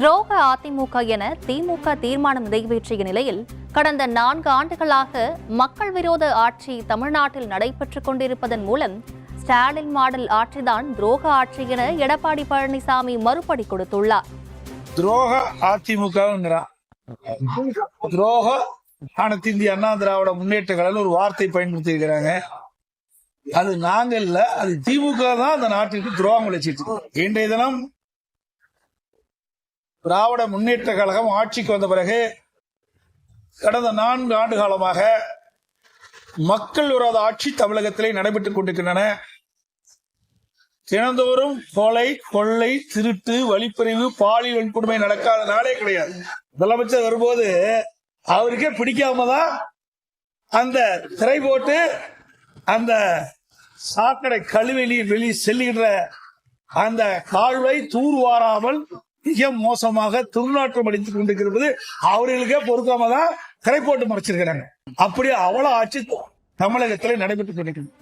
துரோக அதிமுக என திமுக தீர்மானம் நிறைவேற்றிய நிலையில் கடந்த 4 ஆண்டுகளாக மக்கள் விரோத ஆட்சி தமிழ்நாட்டில் நடைபெற்றுக் கொண்டிருப்பதன் மூலம் ஸ்டாலின் மாடல் ஆட்சிதான் துரோக ஆட்சி என எடப்பாடி பழனிசாமி மறுபடி கொடுத்துள்ளார். துரோக அதிமுக துரோக அனைத்து இந்திய அண்ணா திராவிட முன்னேற்ற கழகம் ஒரு வார்த்தை பயன்படுத்தி இருக்கிறாங்க. அது நாங்க இல்ல, அது திமுக தான் அந்த நாட்டிற்கு துரோகம் விளைச்சிட்டு. இன்றைய தினம் திராவிட முன்னேற்ற கழகம் ஆட்சிக்கு வந்த பிறகு கடந்த 4 ஆண்டு காலமாக மக்கள் விரோத ஆட்சி தமிழகத்திலே நடைபெற்றுக் கொண்டிருக்கின்றன. தினந்தோறும் கொலை, கொள்ளை, திருட்டு, வழிப்பறிவு, பாலியல் வன்கொடுமை நடக்காத நாளே கிடையாது. முதலமைச்சர் வரும்போது அவருக்கே பிடிக்காம தான் அந்த திரை போட்டு அந்த சாக்கடை கழிவெளி செல்லுகின்ற அந்த கால்வை தூர்வாராமல் மிக மோசமாக துர்நாற்றம் அடித்துக் கொண்டிருக்கிறது. அவர்களுக்கே பொறுக்காம தான் திரை போட்டு மறைச்சிருக்கிறாங்க. அப்படி அவ்வளவு ஆட்சி தமிழகத்தில் நடைபெற்றுக் கொண்டிருக்கிறது.